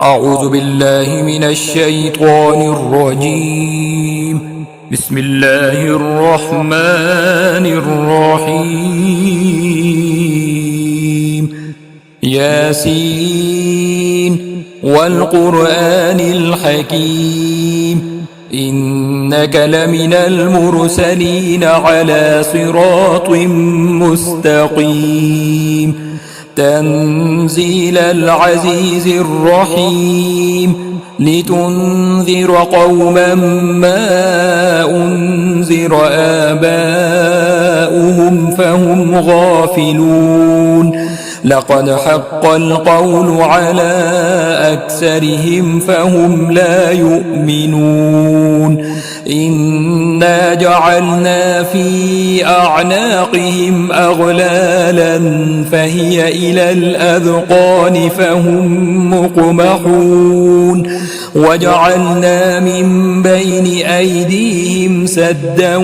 أعوذ بالله من الشيطان الرجيم. بسم الله الرحمن الرحيم. ياسين والقرآن الحكيم إنك لمن المرسلين على صراط مستقيم تنزيل العزيز الرحيم لتنذر قوما ما أنذر آباؤهم فهم غافلون لقد حق القول على أكثرهم فهم لا يؤمنون إنا جعلنا في أعناقهم أغلالا فهي إلى الأذقان فهم مقمحون وجعلنا من بين أيديهم سدا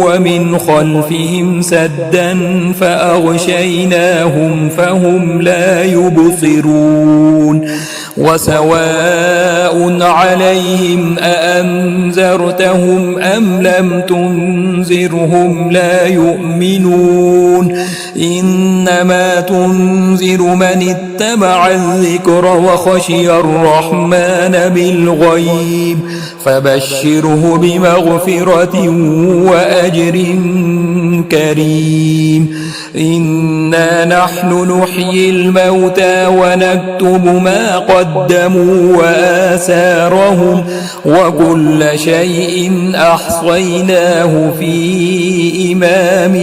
ومن خلفهم سدا فأغشيناهم فهم لا يبصرون وسواء عليهم أأنذرتهم أم لم تنذرهم لا يؤمنون إنما تنذر من اتبع الذكر وخشي الرحمن بالغيب فبشره بمغفرة وأجر كريم إنا نحن نحيي الموتى ونكتب ما قدموا وآثارهم وكل شيء أحصيناه في إمام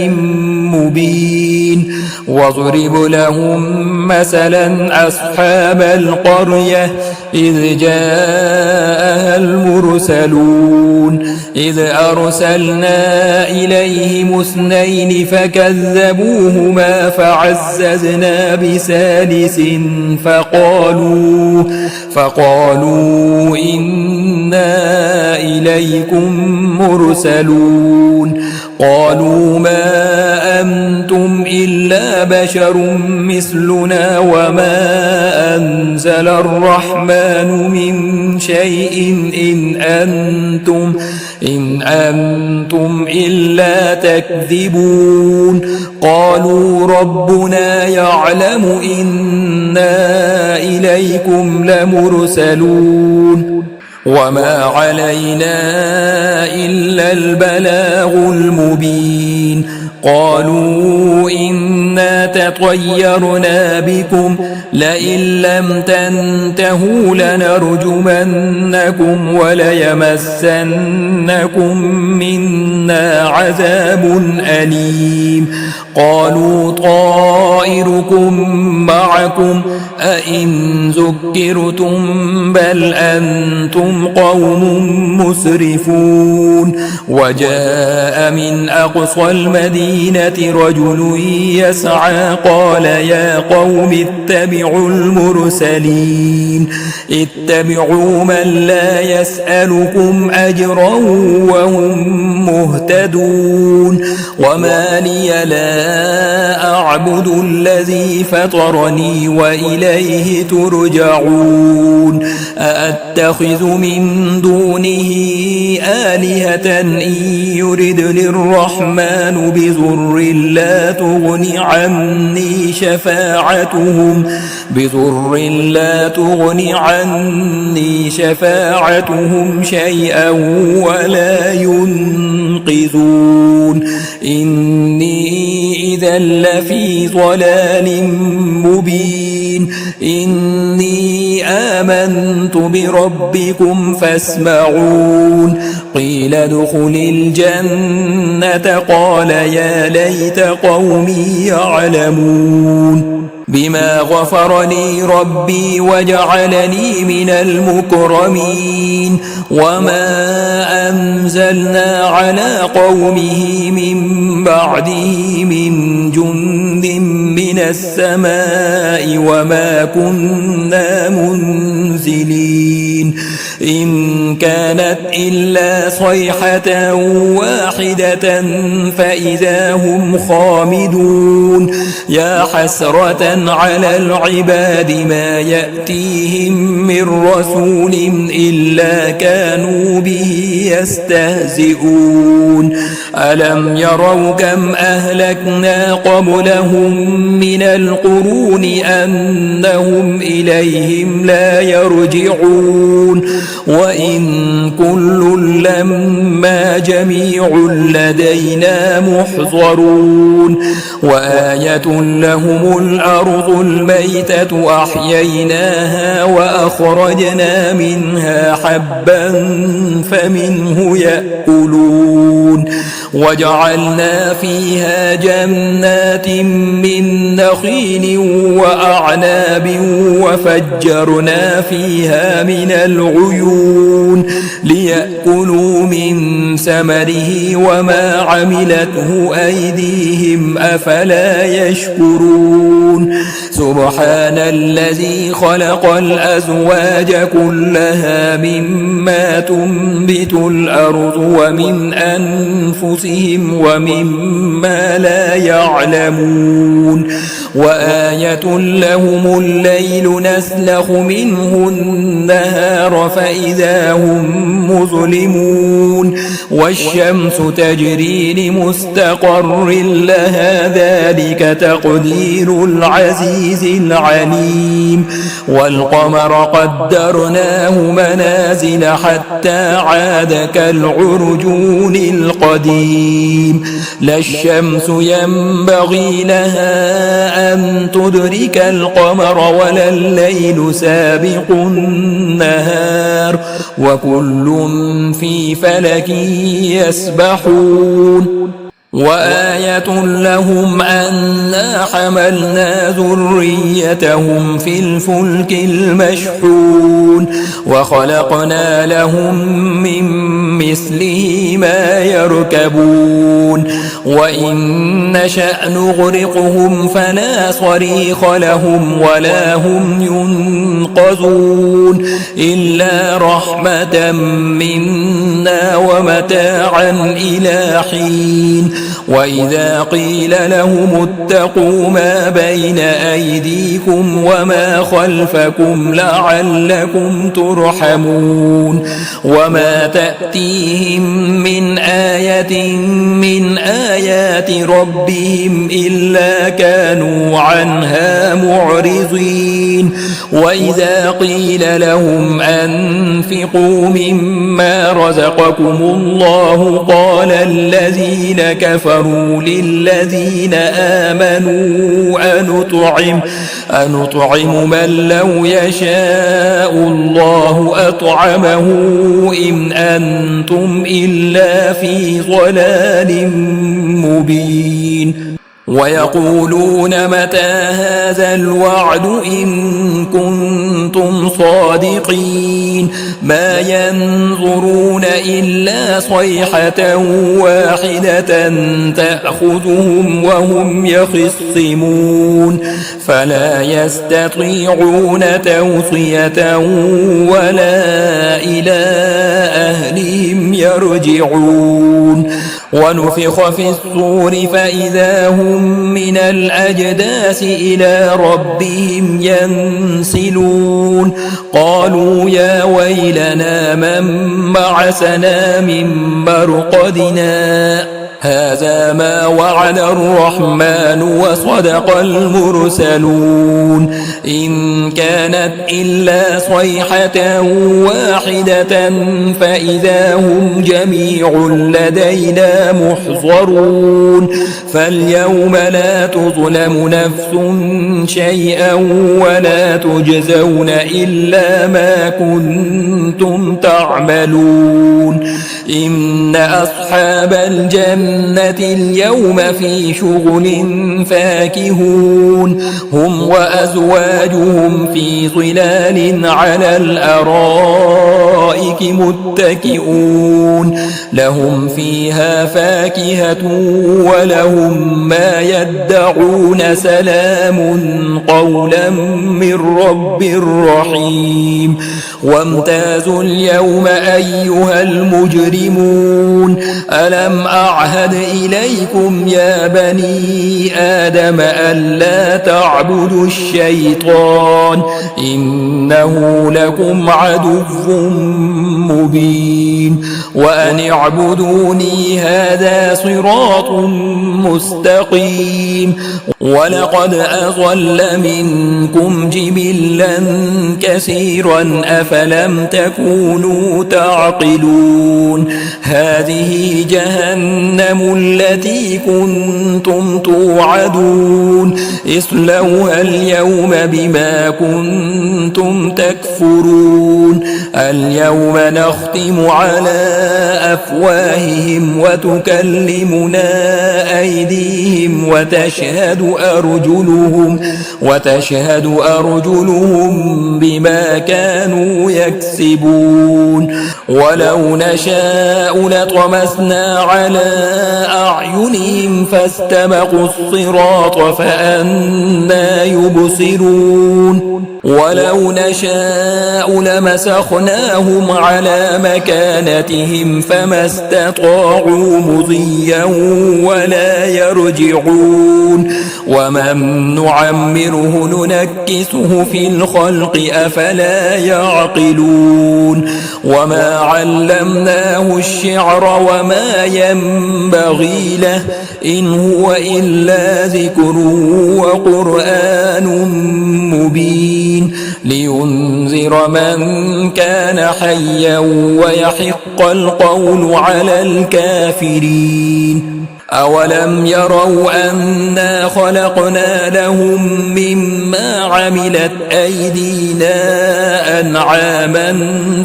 مبين واضرب لهم مثلا أصحاب القرية إذ جاءها المرسلون إذ أرسلنا إليهم اثنين فكذبوهما فعززنا بثالث فقالوا إنا إليكم مرسلون قالوا ما أنتم إلا بشر مثلنا وما أنزل الرحمن من شيء إن أنتم إلا تكذبون قالوا ربنا يعلم إنا إليكم لمرسلون وما علينا إلا البلاغ المبين قالوا إنا تطيرنا بكم لئن لم تنتهوا لنرجمنكم وليمسنكم منا عذاب أليم قالوا طائركم معكم أئن ذكرتم بل أنتم قوم مسرفون وجاء من أقصى المدينة رجل يسعى قال يا قوم اتبعوا المرسلين اتبعوا من لا يسألكم أجرا وهم مهتدون وما لي لا أعبد الذي فطرني وإليه ترجعون أأتخذ من دونه آلهة إن يردني الرحمن بضر لا تغن عني شفاعتهم شيئا ولا ينقذون إني إذا لفي ضلال مبين إني آمنت بربكم فاسمعون قيل ادخل الجنة قال يا ليت قومي يعلمون بما غفر لي ربي وجعلني من المكرمين وما أنزلنا على قومه من بعده من جند من السماء وما كنا منزلين إن كانت إلا صيحة واحدة فإذا هم خامدون يا حسرة على العباد ما يأتيهم من رسول إلا كانوا به يستهزئون ألم يروا كم أهلكنا قبلهم من القرون أنهم إليهم لا يرجعون وإن كل لما جميع لدينا محضرون وآية لهم الأرض الميتة أحييناها وأخرجنا منها حبا فمنه يأكلون وجعلنا فيها جنات من نخيل وأعناب وفجرنا فيها من العيون ليأكلوا من ثمره وما عملته أيديهم أفلا يشكرون سبحان الذي خلق الأزواج كلها مما تنبت الأرض ومن أنفسهم ومما لا يعلمون وآية لهم الليل نسلخ منه النهار فإذا هم مظلمون والشمس تجري لمستقر لها ذلك تقدير العزيز العليم والقمر قدرناه منازل حتى عاد كالعرجون القديم لا الشمس ينبغي لها أن تدرك القمر ولا الليل سابق النهار وكل في فلك يسبحون وآية لهم أنا حملنا ذريتهم في الفلك المشحون وخلقنا لهم من مثله ما يركبون وإن نشأ نغرقهم فلا صريخ لهم ولا هم ينقذون إلا رحمة منا ومتاعا إلى حين وإذا قيل لهم اتقوا ما بين أيديكم وما خلفكم لعلكم ترحمون وما تأتيهم من آية من آيات ربهم إلا كانوا عنها معرضين وإذا قيل لهم أنفقوا مما رزقكم الله قال الذين كفروا للذين آمنوا أنطعم من لو يشاء الله أطعمه إن أنتم إلا في ضلال مبين ويقولون متى هذا الوعد إن كنتم صادقين ما ينظرون إلا صيحة واحدة تأخذهم وهم يخصمون فلا يستطيعون توصية ولا إلى أهلهم يرجعون ونفخ في الصور فإذا هم من الأجداث إلى ربهم ينسلون قالوا يا ويلنا من بعثنا من مرقدنا هذا ما وعد الرحمن وصدق المرسلون إن كانت إلا صيحة واحدة فإذا هم جميع لدينا محضرون فاليوم لا تظلم نفس شيئا ولا تجزون إلا ما كنتم تعملون إن أصحاب الجنة الجنة اليوم في شغل فاكهون هم وأزواجهم في ظلال على الأرائك متكئون لهم فيها فاكهة ولهم ما يدعون سلام قولا من رب رحيم وامتازوا اليوم أيها المجرمون ألم أعهد إليكم يا بني آدم ألا تعبدوا الشيطان إنه لكم عدو مبين وأن اعبدوني هذا صراط مستقيم ولقد أضل منكم جبلا كثيرا أفلم تكونوا تعقلون هذه جهنم التي كنتم توعدون اصلوها اليوم بما كنتم تكفرون اليوم نختم على أفواههم وتكلمنا أيديهم وتشهد أرجلهم بما كانوا يكسبون ولو نشاء لطمسنا على أعينهم فاستبقوا الصراط فأنى يبصرون ولو نشاء لمسخناهم على مكانتهم فما استطاعوا مضيا ولا يرجعون ومن نعمره ننكسه في الخلق أفلا يعقلون وما علمناه الشعر وما ينبغي له إن هو إلا ذكر وقرآن مبين لينذر من كان حيا ويحق القول على الكافرين أولم يروا أنا خلقنا لهم مما عملت أيدينا أنعاما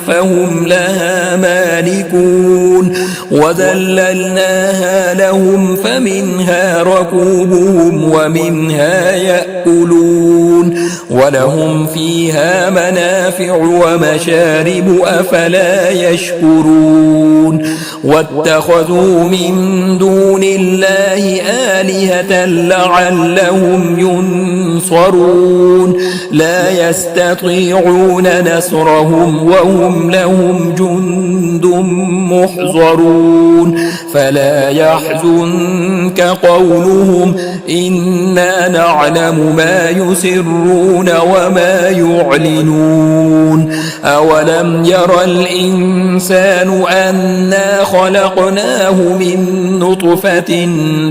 فهم لها مالكون وذللناها لهم فمنها ركوبهم ومنها يأكلون ولهم فيها منافع ومشارب أفلا يشكرون واتخذوا من دون الله آلهة لعلهم ينصرون لا يستطيعون نصرهم وهم لهم جند محضرون فلا يحزنك قولهم إنا نعلم ما يسرون وما يعلنون أولم ير الإنسان أنا خلقناه من نطفة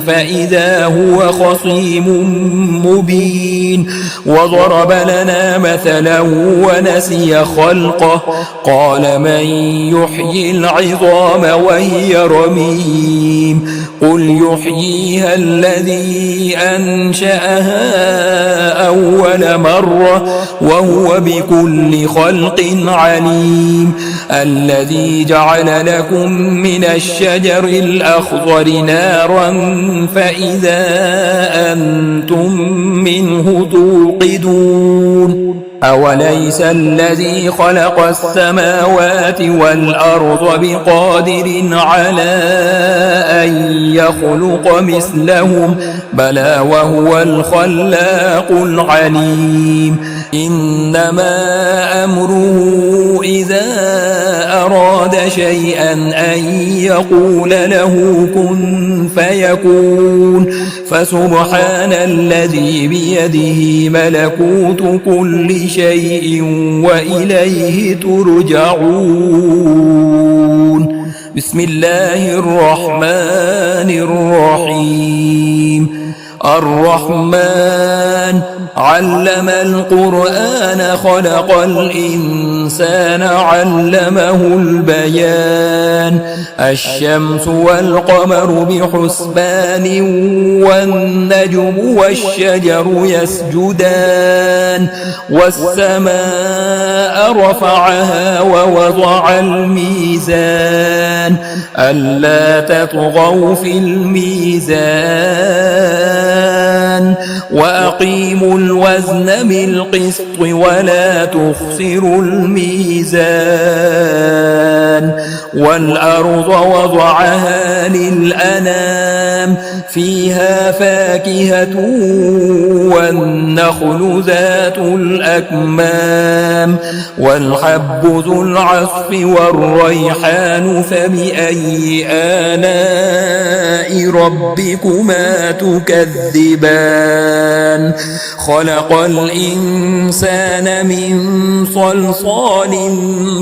فإذا هو خصيم مبين وضرب لنا مثلا ونسي خلقه قال من يحيي العظام وهي رميم قل يحييها الذي أنشأها أول مرة وهو بكل خلق عليم الذي جعل لكم من الشجر الأخضر نارا فإذا أنتم منه توقدون أوليس الذي خلق السماوات والأرض بقادر على أن يخلق مثلهم بلى وهو الخلاق العليم إنما أمره إذا أراد شيئا أن يقول له كن فيكون فسبحان الذي بيده ملكوت كل شيء وإليه ترجعون بسم الله الرحمن الرحيم الرحمن علم القرآن خلق الإنسان علمه البيان الشمس والقمر بحسبان والنجم والشجر يسجدان والسماء رفعها ووضع الميزان ألا تطغوا في الميزان وأقيموا الوزن بالقسط ولا تخسروا الميزان والأرض وضعها للأنام فيها فاكهة والنخل ذات الأكمام والحب ذو العصف والريحان فبأي آلاء ربكما تكذبان خلق الإنسان من صلصال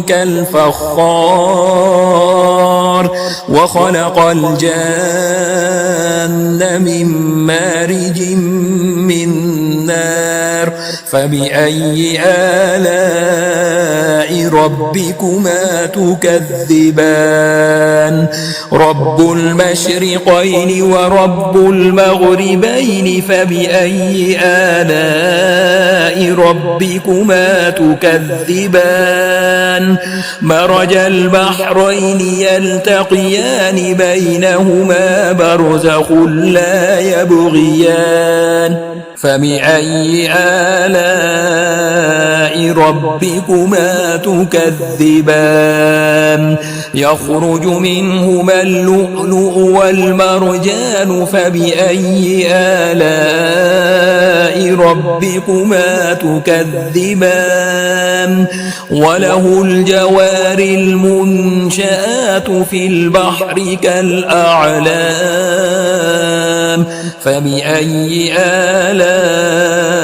كالفخار وخلق الجان من مارج من نار فبأي آلاء ربكما تكذبان رب المشرقين ورب المغربين فبأي آلاء ربكما تكذبان مرج البحرين يلتقيان بينهما برزخ لا يبغيان فبأي آلاء ربكما تكذبان يخرج منهما اللؤلؤ والمرجان فبأي آلاء ربكما تكذبان وله الجوار المنشآت في البحر كالأعلام فبأي آلاء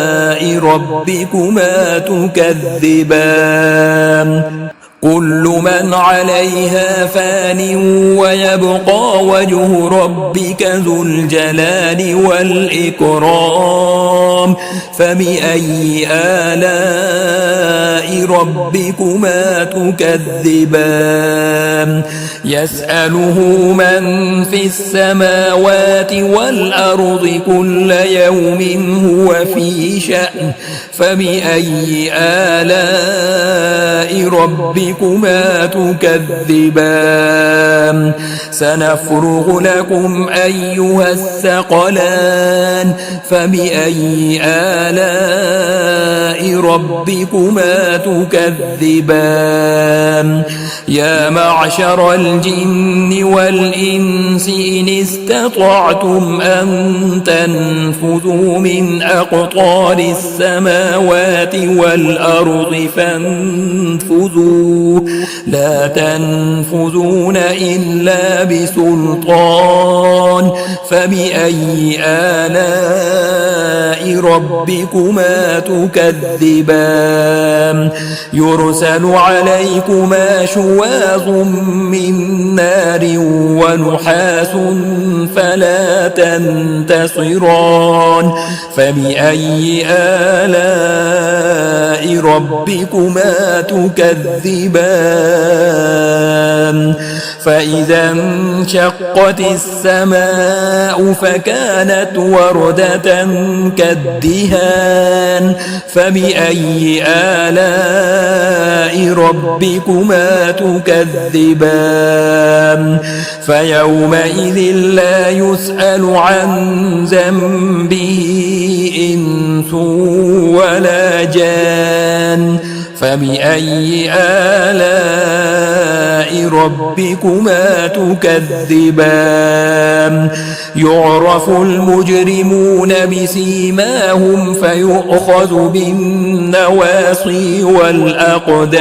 ربكما تكذبان كل من عليها فان ويبقى وجه ربك ذو الجلال والإكرام فبأي آلاء ربكما تكذبان يسأله من في السماوات والأرض كل يوم هو في شأن فبأي آلاء ربكما تكذبان سنفرغ لكم أيها الثقلان فبأي آلاء ربكما تكذبان يا معشر الجن والإنس إن استطعتم أن تنفذوا من أقطار السماوات والأرض فانفذوا لا تنفذون إلا بسلطان فبأي آلاء ربكما تكذبان يرسل عليكما شواظ من نار ونحاس فلا تنتصران فبأي آلاء ربكما تكذبان فإذا انشقت السماء فكانت وردة كالدهان فبأي آلاء ربكما تكذبان فيومئذ لا يسأل عن ذنبه إنس ولا جان فبأي آلاء ربكما تكذبان يعرف المجرمون بسيماهم فيؤخذ بالنواصي والأقدام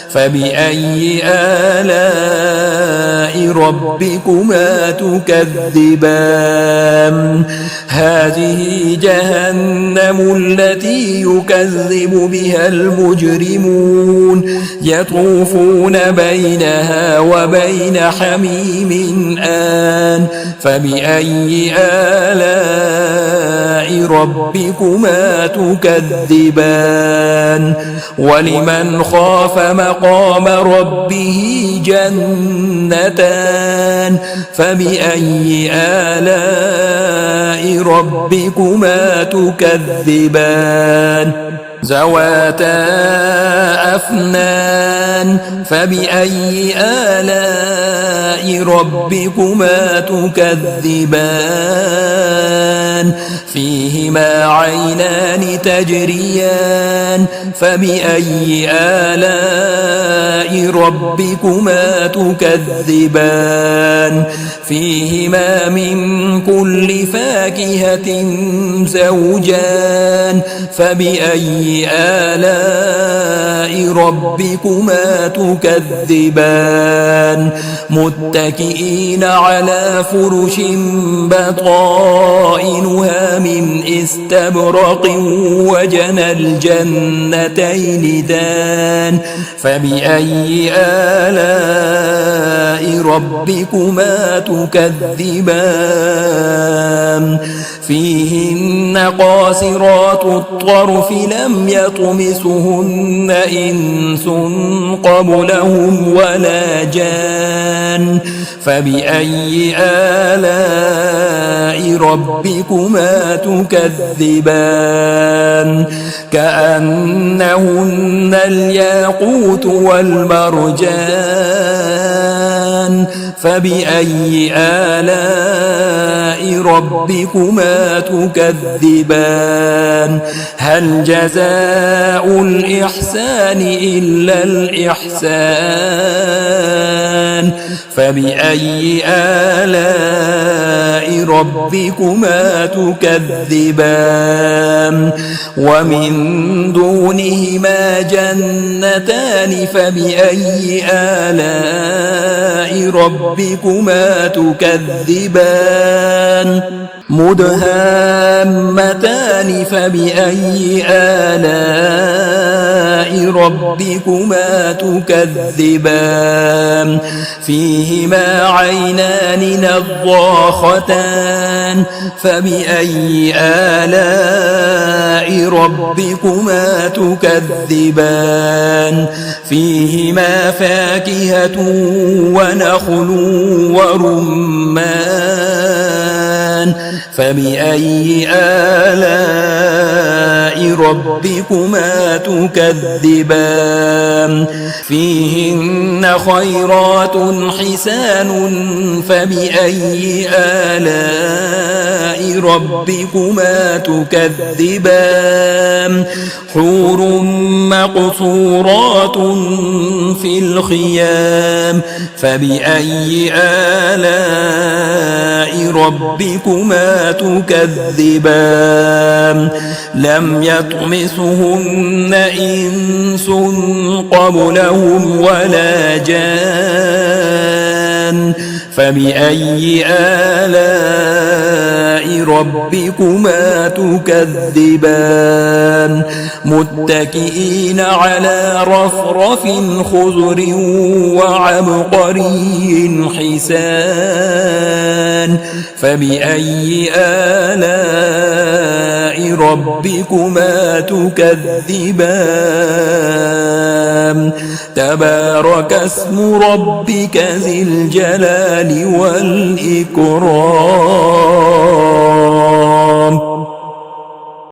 فبأي آلاء ربكما تكذبان هذه جهنم التي يكذب بها المجرمون يطوفون بينها وبين حميم آن فبأي آلاء ربكما تكذبان ولمن خاف مقام ربه جنتان فبأي آلاء ربكما تكذبان ذواتا أفنان فبأي آلاء ربكما تكذبان فيهما عينان تجريان فبأي آلاء ربكما تكذبان فيهما من كل فاكهة زوجان فبأي آلاء ربكما تكذبان متكئين على فرش بطائنها من استبرق وجنى الجنتين دان فبأي آلاء ربكما تكذبان فيهن قاصرات الطرف لم يطمسهن إنس قبلهم ولا جان فبأي آلاء ربكما تكذبان كأنهن الياقوت والمرجان فبأي آلاء ربكما تكذبان هل جزاء الإحسان إلا الإحسان فبأي آلاء ربكما تكذبان ومن دونهما جنتان فبأي آلاء ربكما تكذبان مدهامتان فبأي آلاء ربكما تكذبان فيهما عينان نضاختان فبأي آلاء ربكما تكذبان فيهما فاكهة ونخل ورمان فبأي آلاء ربكما تكذبان فيهن خيرات حسان فبأي آلاء ربكما تكذبان حور مقصورات في الخيام فبأي آلاء ربكما تكذبان لم يطمسهن إنس قبلهم ولا جان فبأي آلاء ربكما تكذبان متكئين على رفرف خضر وعبقري حسان فبأي آلاء ربكما تكذبان تبارك اسم ربك ذي الجلال والإكرام